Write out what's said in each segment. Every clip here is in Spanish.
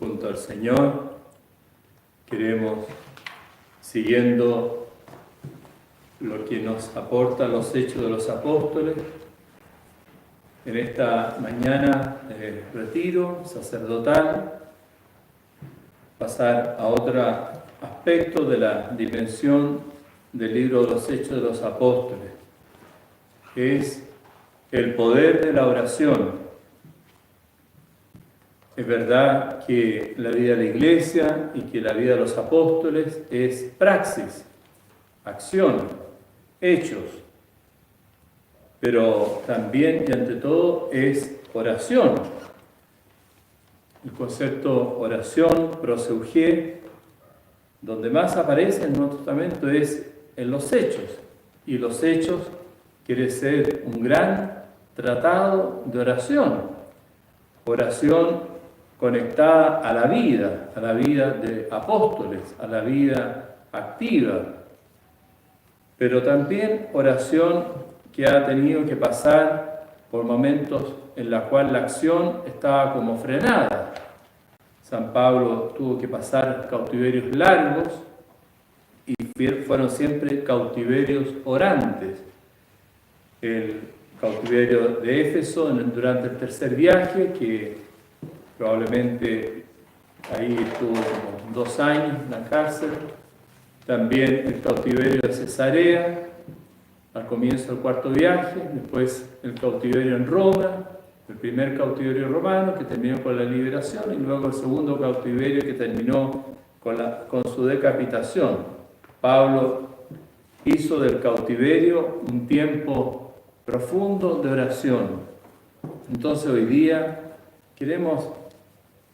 junto al Señor. Queremos, siguiendo lo que nos aporta los Hechos de los Apóstoles, en esta mañana de retiro sacerdotal, pasar a otro aspecto de la dimensión del libro de los Hechos de los Apóstoles, que es el poder de la oración. Es verdad que la vida de la Iglesia y que la vida de los apóstoles es praxis, acción, hechos, pero también y ante todo es oración. El concepto oración, proseuché, donde más aparece en el Nuevo Testamento es en los hechos, y los hechos quiere ser un gran tratado de oración conectada a la vida de apóstoles, a la vida activa, pero también oración que ha tenido que pasar por momentos en los cuales la acción estaba como frenada. San Pablo tuvo que pasar cautiverios largos y fueron siempre cautiverios orantes. El cautiverio de Éfeso durante el tercer viaje, que probablemente ahí estuvo como 2 años en la cárcel. También el cautiverio de Cesarea, al comienzo del cuarto viaje. Después el cautiverio en Roma, el primer cautiverio romano que terminó con la liberación, y luego el segundo cautiverio que terminó con su decapitación. Pablo hizo del cautiverio un tiempo profundo de oración. Entonces hoy día queremos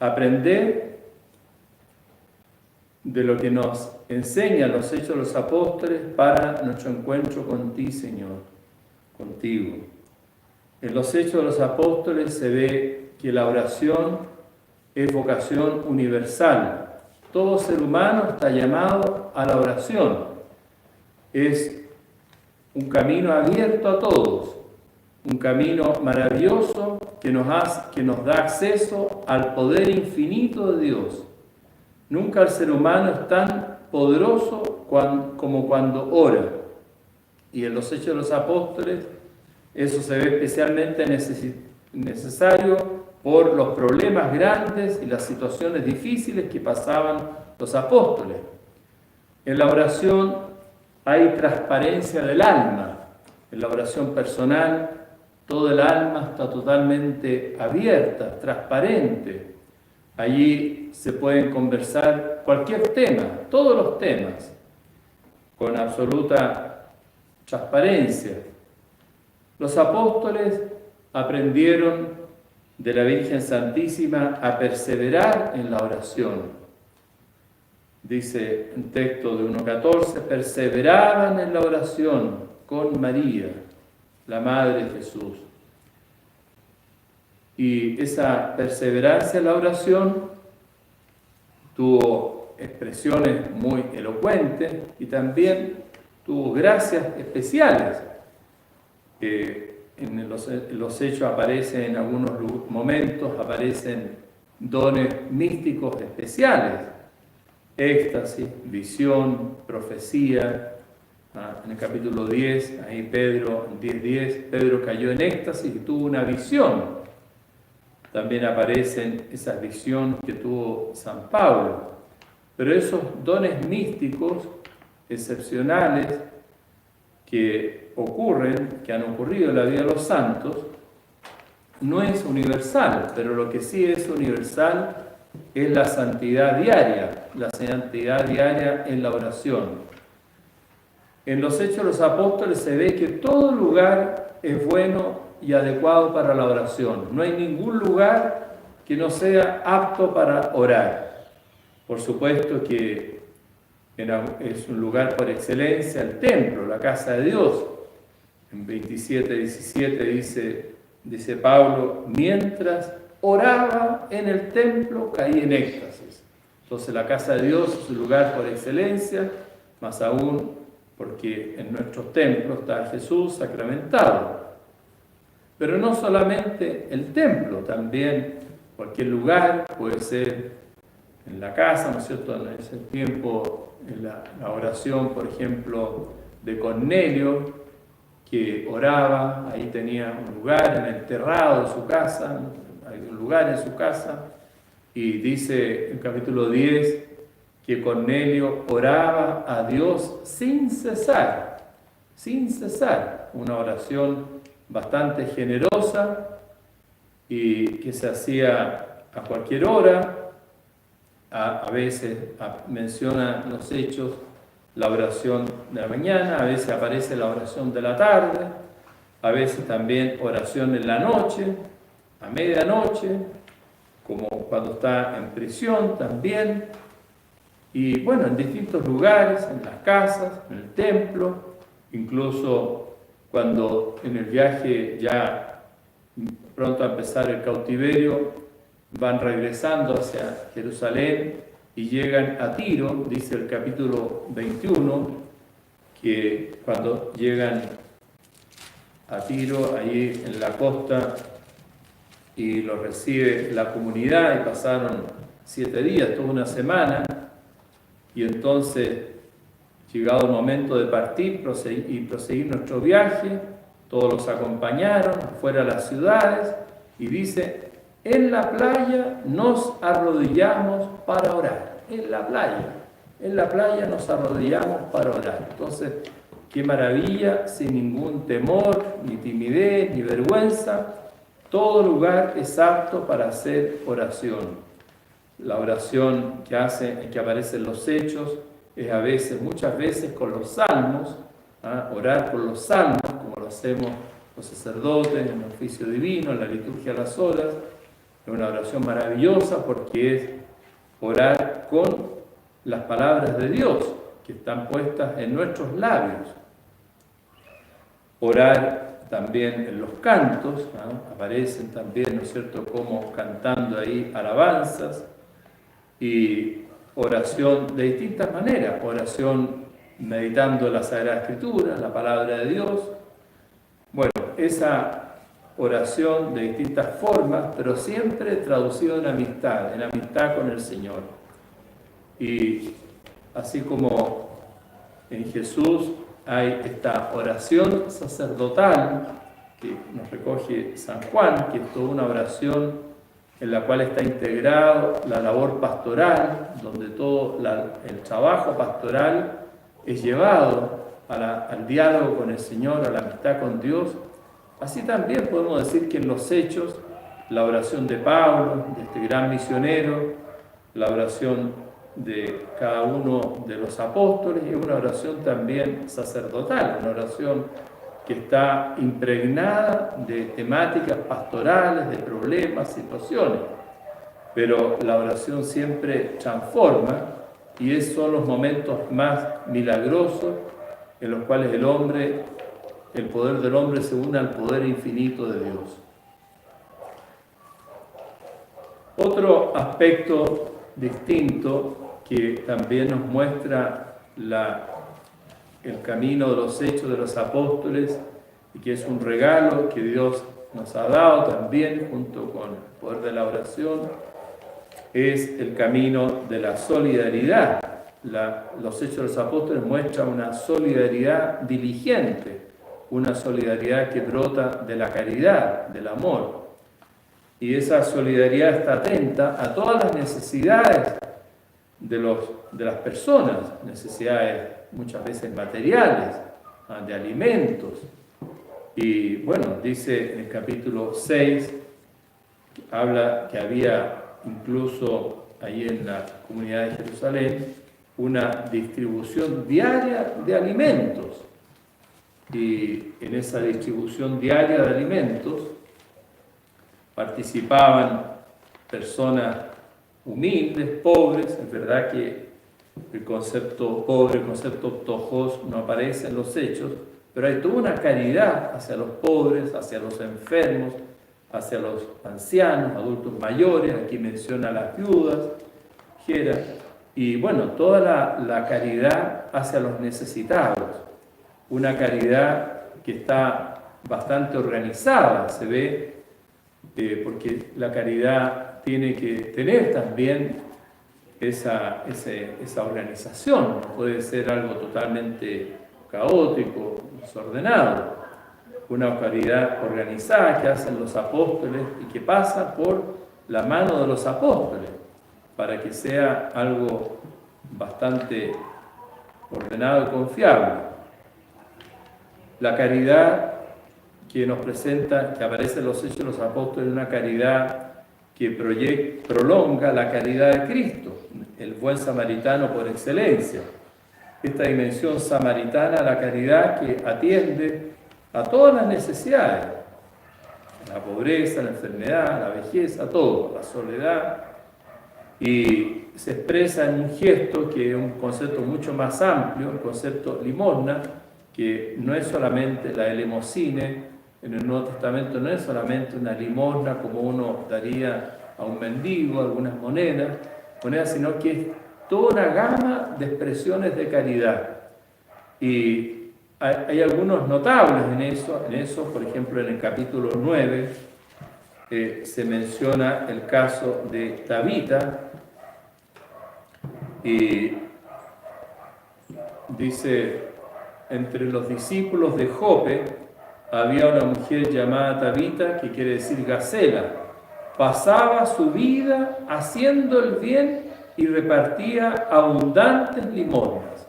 aprender de lo que nos enseñan los Hechos de los Apóstoles para nuestro encuentro con ti, Señor, contigo. En los Hechos de los Apóstoles se ve que la oración es vocación universal. Todo ser humano está llamado a la oración. Es un camino abierto a todos, un camino maravilloso que nos da acceso al poder infinito de Dios. Nunca el ser humano es tan poderoso como cuando ora. Y en los Hechos de los Apóstoles eso se ve especialmente necesario por los problemas grandes y las situaciones difíciles que pasaban los apóstoles. En la oración hay transparencia del alma. En la oración personal, todo el alma está totalmente abierta, transparente. Allí se pueden conversar cualquier tema, todos los temas, con absoluta transparencia. Los apóstoles aprendieron de la Virgen Santísima a perseverar en la oración. Dice en texto de 1.14, perseveraban en la oración con María, la Madre de Jesús. Y esa perseverancia en la oración tuvo expresiones muy elocuentes y también tuvo gracias especiales. En los hechos aparecen en algunos momentos, aparecen dones místicos especiales, éxtasis, visión, profecía. En el capítulo 10, ahí Pedro, 10:10, Pedro cayó en éxtasis y tuvo una visión. También aparecen esas visiones que tuvo San Pablo. Pero esos dones místicos excepcionales que han ocurrido en la vida de los santos, no es universal, pero lo que sí es universal es la santidad diaria en la oración. En los Hechos de los Apóstoles se ve que todo lugar es bueno y adecuado para la oración. No hay ningún lugar que no sea apto para orar. Por supuesto que es un lugar por excelencia el templo, la casa de Dios. En 27:17 dice Pablo, mientras oraba en el templo caí en éxtasis. Entonces la casa de Dios es un lugar por excelencia, más aún porque en nuestros templos está Jesús sacramentado. Pero no solamente el templo, también cualquier lugar puede ser en la casa, ¿no es cierto? En ese tiempo, en la oración, por ejemplo, de Cornelio, que oraba, ahí tenía un lugar en el terrado de su casa, hay un lugar en su casa, y dice en capítulo 10 que Cornelio oraba a Dios sin cesar, una oración bastante generosa y que se hacía a cualquier hora. A veces menciona los Hechos la oración de la mañana, a veces aparece la oración de la tarde, a veces también oración en la noche, a medianoche, como cuando está en prisión también, y bueno, en distintos lugares, en las casas, en el templo, incluso cuando en el viaje ya pronto a empezar el cautiverio, van regresando hacia Jerusalén y llegan a Tiro, dice el capítulo 21, que cuando llegan a Tiro, allí en la costa, y los recibe la comunidad, y pasaron 7 días, toda una semana, y entonces, llegado el momento de partir y proseguir nuestro viaje, todos los acompañaron fuera de las ciudades, y dice: en la playa nos arrodillamos para orar. En la playa nos arrodillamos para orar. Entonces, qué maravilla, sin ningún temor, ni timidez, ni vergüenza. Todo lugar es apto para hacer oración. La oración que aparece en los Hechos es muchas veces con los salmos, orar con los salmos, como lo hacemos los sacerdotes en el oficio divino, en la liturgia de las horas. Es una oración maravillosa porque es orar con las palabras de Dios que están puestas en nuestros labios. Orar también en los cantos, aparecen también, ¿no es cierto?, como cantando ahí alabanzas, y oración de distintas maneras, oración meditando la Sagrada Escritura, la palabra de Dios. Bueno, esa oración de distintas formas, pero siempre traducido en amistad con el Señor. Y así como en Jesús hay esta oración sacerdotal que nos recoge San Juan, que es toda una oración en la cual está integrado la labor pastoral, donde todo el trabajo pastoral es llevado al diálogo con el Señor, a la amistad con Dios. Así también podemos decir que en los Hechos, la oración de Pablo, de este gran misionero, la oración de cada uno de los apóstoles, es una oración también sacerdotal, una oración que está impregnada de temáticas pastorales, de problemas, situaciones. Pero la oración siempre transforma, y esos son los momentos más milagrosos en los cuales el poder del hombre se une al poder infinito de Dios. Otro aspecto distinto que también nos muestra el camino de los hechos de los apóstoles, y que es un regalo que Dios nos ha dado también junto con el poder de la oración, es el camino de la solidaridad. Los hechos de los apóstoles muestran una solidaridad diligente, una solidaridad que brota de la caridad, del amor. Y esa solidaridad está atenta a todas las necesidades de las personas, necesidades muchas veces materiales, de alimentos. Y bueno, dice en el capítulo 6, habla que había incluso ahí en la comunidad de Jerusalén una distribución diaria de alimentos. Y en esa distribución diaria de alimentos participaban personas humildes, pobres. Es verdad que el concepto pobre, el concepto ptojos no aparece en los hechos, pero hay toda una caridad hacia los pobres, hacia los enfermos, hacia los ancianos, adultos mayores. Aquí menciona a las viudas, y bueno, toda la caridad hacia los necesitados, una caridad que está bastante organizada, se ve, porque la caridad tiene que tener también esa organización, no puede ser algo totalmente caótico, desordenado. Una caridad organizada que hacen los apóstoles y que pasa por la mano de los apóstoles, para que sea algo bastante ordenado y confiable. La caridad que nos presenta, que aparece en los Hechos de los Apóstoles, es una caridad que prolonga la caridad de Cristo, el buen samaritano por excelencia. Esta dimensión samaritana de la caridad que atiende a todas las necesidades, la pobreza, la enfermedad, la vejez, a todo, la soledad, y se expresa en un gesto que es un concepto mucho más amplio, el concepto limosna, que no es solamente la elemosine, en el Nuevo Testamento no es solamente una limosna como uno daría a un mendigo, algunas monedas, sino que es toda una gama de expresiones de caridad. Y hay algunos notables en eso, por ejemplo en el capítulo 9 se menciona el caso de Tabita, y dice, entre los discípulos de Jope había una mujer llamada Tabita, que quiere decir Gacela. Pasaba su vida haciendo el bien y repartía abundantes limosnas.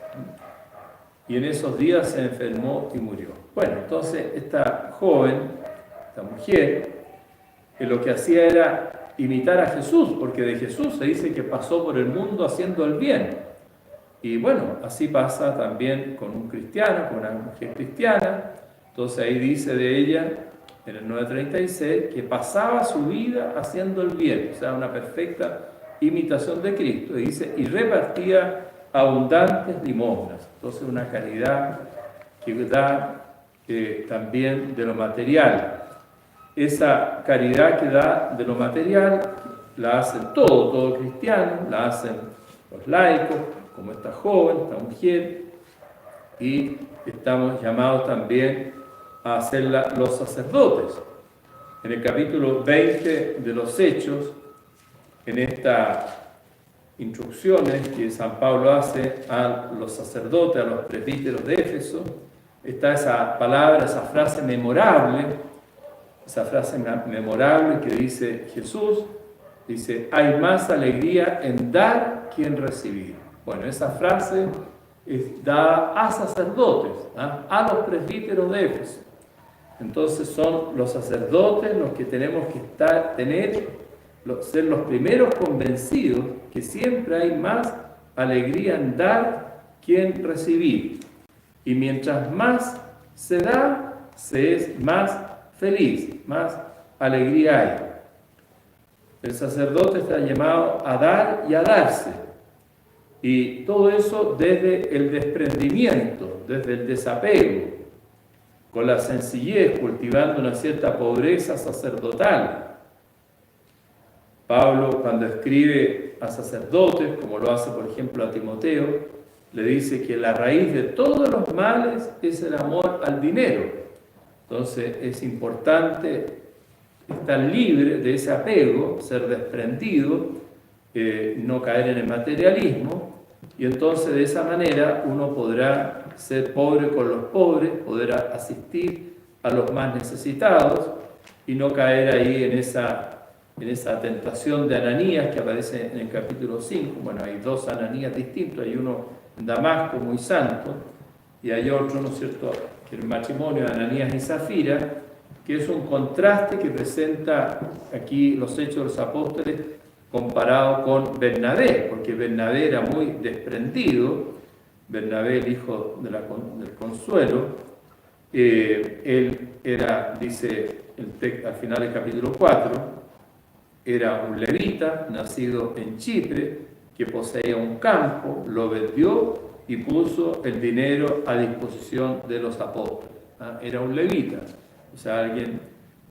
Y en esos días se enfermó y murió. Bueno, entonces esta joven, esta mujer, lo que hacía era imitar a Jesús, porque de Jesús se dice que pasó por el mundo haciendo el bien. Y bueno, así pasa también con un cristiano, con una mujer cristiana. Entonces ahí dice de ella, en el 9:36, que pasaba su vida haciendo el bien, o sea, una perfecta imitación de Cristo. Y dice, y repartía abundantes limosnas. Entonces una caridad que da también de lo material. Esa caridad que da de lo material la hacen todo cristiano, la hacen los laicos, como esta joven, esta mujer, y estamos llamados también a hacerla los sacerdotes. En el capítulo 20 de los Hechos, en estas instrucciones que San Pablo hace a los sacerdotes, a los presbíteros de Éfeso, está esa palabra, esa frase memorable que dice Jesús, dice, hay más alegría en dar que en recibir. Bueno, esa frase es dada a sacerdotes, a los presbíteros de Éfeso. Entonces son los sacerdotes los que tenemos que ser los primeros convencidos que siempre hay más alegría en dar que en recibir. Y mientras más se da, se es más feliz, más alegría hay. El sacerdote está llamado a dar y a darse. Y todo eso desde el desprendimiento, desde el desapego, con la sencillez, cultivando una cierta pobreza sacerdotal. Pablo, cuando escribe a sacerdotes, como lo hace por ejemplo a Timoteo, le dice que la raíz de todos los males es el amor al dinero. Entonces es importante estar libre de ese apego, ser desprendido, no caer en el materialismo, y entonces de esa manera uno podrá ser pobre con los pobres, poder asistir a los más necesitados y no caer ahí en esa tentación de Ananías que aparece en el capítulo 5. Bueno, hay dos Ananías distintos, hay uno en Damasco muy santo y hay otro, ¿no es cierto?, que el matrimonio de Ananías y Zafira, que es un contraste que presenta aquí los Hechos de los Apóstoles comparado con Bernabé, porque Bernabé era muy desprendido, Bernabé, el hijo del Consuelo, él era, dice al final del capítulo 4, era un levita, nacido en Chipre, que poseía un campo, lo vendió y puso el dinero a disposición de los apóstoles. Era un levita, o sea, alguien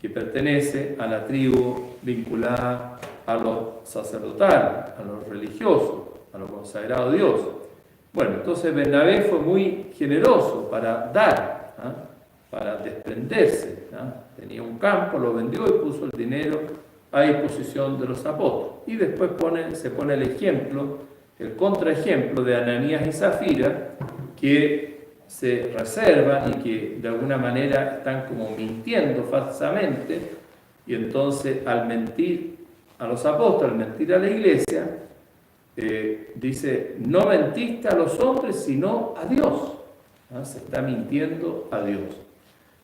que pertenece a la tribu vinculada a lo sacerdotal, a lo religioso, a lo consagrado a Dios. Bueno, entonces Bernabé fue muy generoso para dar, para desprenderse. Tenía un campo, lo vendió y puso el dinero a disposición de los apóstoles. Y después se pone el ejemplo, el contraejemplo de Ananías y Zafira, que se reservan y que de alguna manera están como mintiendo falsamente, y entonces al mentir a los apóstoles, al mentir a la iglesia, dice, no mentiste a los hombres, sino a Dios. ¿Ah? Se está mintiendo a Dios.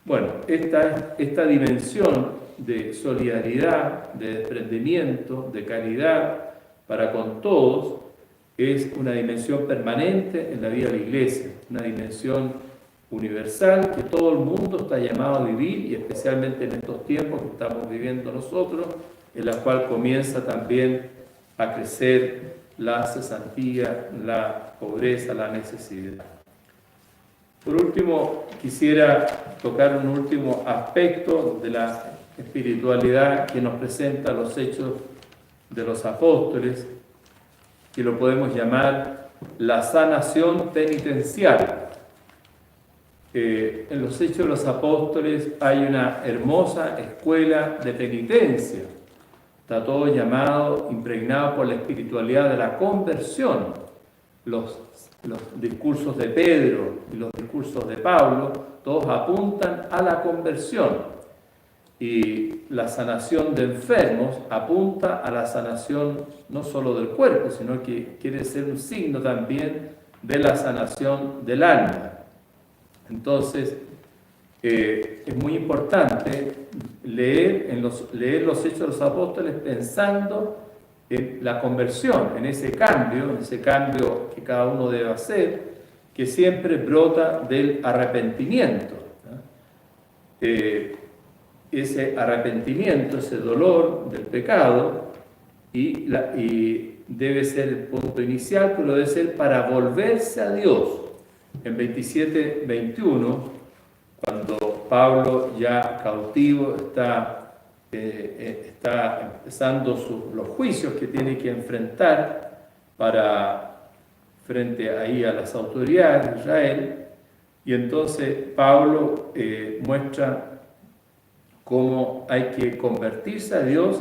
Bueno, esta dimensión de solidaridad, de desprendimiento, de caridad para con todos, es una dimensión permanente en la vida de la iglesia, una dimensión universal que todo el mundo está llamado a vivir, y especialmente en estos tiempos que estamos viviendo nosotros, en la cual comienza también a crecer la cesantía, la pobreza, la necesidad. Por último, quisiera tocar un último aspecto de la espiritualidad que nos presenta los Hechos de los Apóstoles, que lo podemos llamar la sanación penitencial. En los Hechos de los Apóstoles hay una hermosa escuela de penitencia. Está todo llamado, impregnado por la espiritualidad de la conversión. Los discursos de Pedro y los discursos de Pablo, todos apuntan a la conversión. Y la sanación de enfermos apunta a la sanación no solo del cuerpo, sino que quiere ser un signo también de la sanación del alma. Entonces, es muy importante leer los Hechos de los Apóstoles pensando en la conversión, en ese cambio que cada uno debe hacer, que siempre brota del arrepentimiento, ¿no? Ese arrepentimiento, ese dolor del pecado, y debe ser el punto inicial, pero debe ser para volverse a Dios. En 27-21, cuando Pablo ya cautivo está empezando los juicios que tiene que enfrentar frente ahí a las autoridades de Israel, y entonces Pablo muestra cómo hay que convertirse a Dios,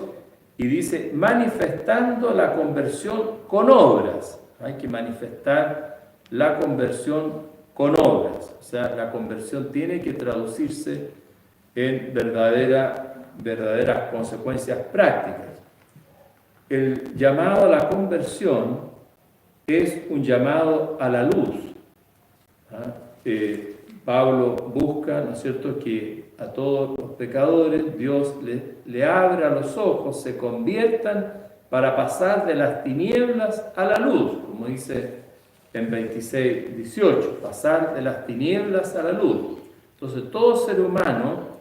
y dice, manifestando la conversión con obras. Hay que manifestar la conversión con obras. O sea, la conversión tiene que traducirse en verdaderas consecuencias prácticas. El llamado a la conversión es un llamado a la luz. Pablo busca, ¿no es cierto?, que a todos los pecadores Dios le abra los ojos, se conviertan para pasar de las tinieblas a la luz, como dice en 26-18, pasar de las tinieblas a la luz. Entonces todo ser humano,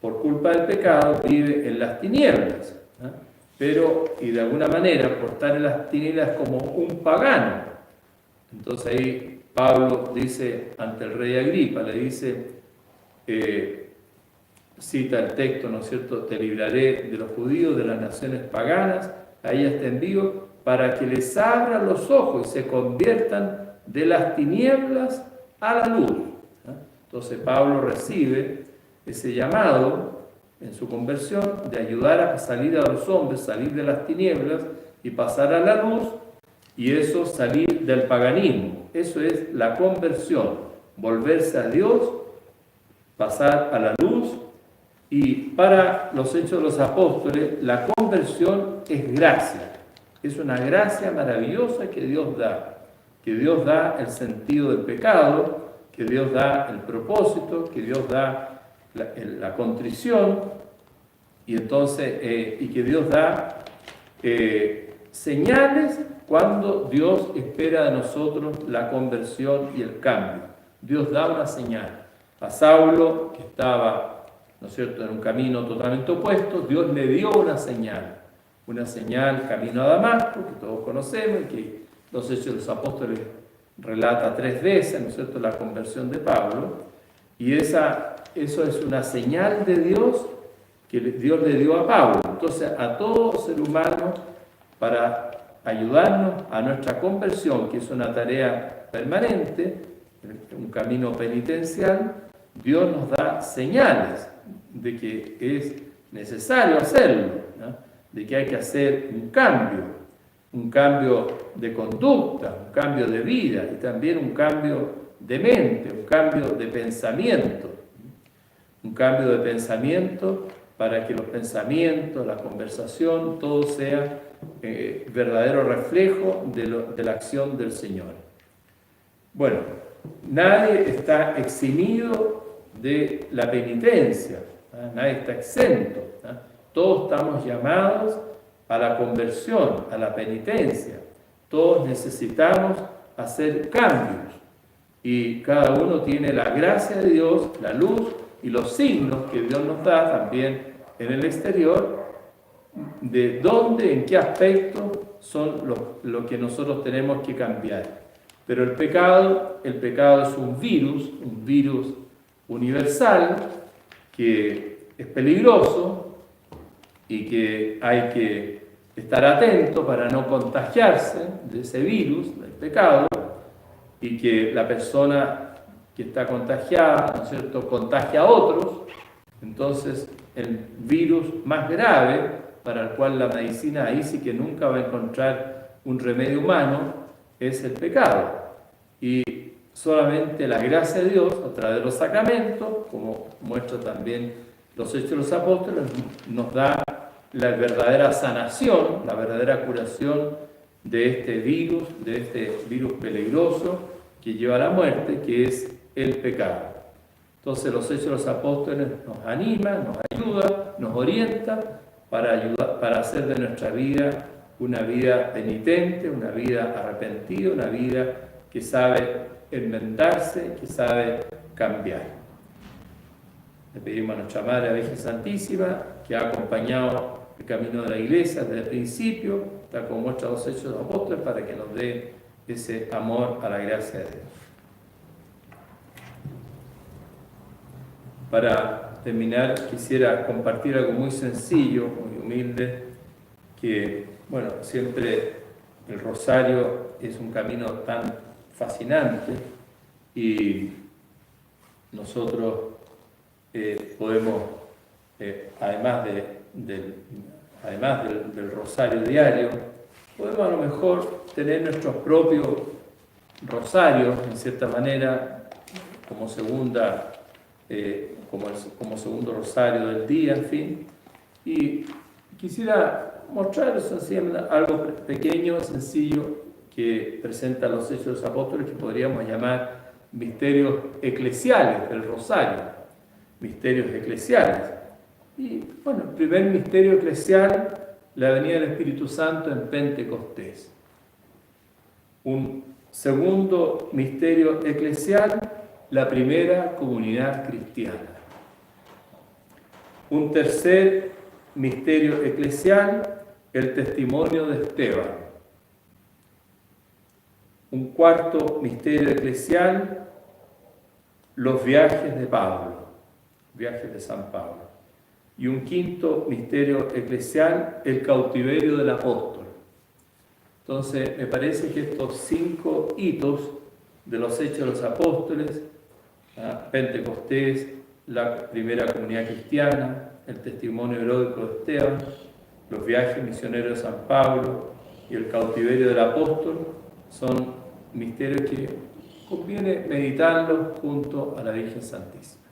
por culpa del pecado, vive en las tinieblas, ¿no? Pero, y de alguna manera, por estar en las tinieblas como un pagano. Entonces ahí Pablo dice ante el rey Agripa, le dice, cita el texto, ¿no es cierto?, te libraré de los judíos, de las naciones paganas, a ellas te envío, para que les abran los ojos y se conviertan de las tinieblas a la luz. Entonces Pablo recibe ese llamado en su conversión de ayudar a salir a los hombres, salir de las tinieblas y pasar a la luz, y eso salir del paganismo. Eso es la conversión, volverse a Dios, pasar a la luz. Y para los Hechos de los Apóstoles, la conversión es gracia. Es una gracia maravillosa que Dios da el sentido del pecado, que Dios da el propósito, que Dios da la contrición, y entonces y que Dios da señales cuando Dios espera de nosotros la conversión y el cambio. Dios da una señal. A Saulo, que estaba, ¿no es cierto?, en un camino totalmente opuesto, Dios le dio una señal camino a Damasco, que todos conocemos, y que los Hechos de los Apóstoles relata 3 veces, ¿no es cierto?, la conversión de Pablo, y eso es una señal de Dios que Dios le dio a Pablo. Entonces, a todo ser humano, para ayudarnos a nuestra conversión, que es una tarea permanente, un camino penitencial, Dios nos da señales de que es necesario hacerlo, ¿no? De que hay que hacer un cambio de conducta, un cambio de vida y también un cambio de mente, un cambio de pensamiento. Un cambio de pensamiento para que los pensamientos, la conversación, todo sea verdadero reflejo de la acción del Señor. Bueno, nadie está eximido de la penitencia, ¿eh? Nadie está exento, ¿eh? Todos estamos llamados a la conversión, a la penitencia. Todos necesitamos hacer cambios y cada uno tiene la gracia de Dios, la luz y los signos que Dios nos da también en el exterior, de dónde, en qué aspecto son lo que nosotros tenemos que cambiar. Pero el pecado es un virus universal que es peligroso y que hay que estar atento para no contagiarse de ese virus, del pecado, y que la persona que está contagiada, ¿no es cierto?, contagia a otros. Entonces, el virus más grave, para el cual la medicina ahí sí que nunca va a encontrar un remedio humano, es el pecado. Y solamente la gracia de Dios, a través de los sacramentos, como muestra también los Hechos de los Apóstoles, nos da la verdadera sanación, la verdadera curación de este virus peligroso que lleva a la muerte, que es el pecado. Entonces los Hechos de los Apóstoles nos animan, nos ayudan, nos orientan para hacer de nuestra vida una vida penitente, una vida arrepentida, una vida que sabe enmendarse, que sabe cambiar. Le pedimos a nuestra Madre, la Virgen Santísima, que ha acompañado el camino de la Iglesia desde el principio, tal como muestra los Hechos de los Apóstoles, para que nos dé ese amor a la gracia de Dios. Para terminar, quisiera compartir algo muy sencillo, muy humilde, que, bueno, siempre el rosario es un camino tan fascinante y nosotros podemos, además del rosario diario, podemos a lo mejor tener nuestros propios rosarios, en cierta manera, como segundo rosario del día, en fin. Y quisiera mostrar algo pequeño, sencillo, que presenta los Hechos de los Apóstoles, que podríamos llamar misterios eclesiales del rosario, misterios eclesiales. Y bueno, el primer misterio eclesial, la venida del Espíritu Santo en Pentecostés. Un segundo misterio eclesial, la primera comunidad cristiana. Un tercer misterio eclesial, el testimonio de Esteban. Un cuarto misterio eclesial, los viajes de Pablo, viajes de San Pablo. Y un quinto misterio eclesial, el cautiverio del apóstol. Entonces, me parece que estos 5 hitos de los Hechos de los Apóstoles, Pentecostés, la primera comunidad cristiana, el testimonio heroico de Esteban, los viajes misioneros de San Pablo y el cautiverio del apóstol, son misterios que conviene meditarlos junto a la Virgen Santísima.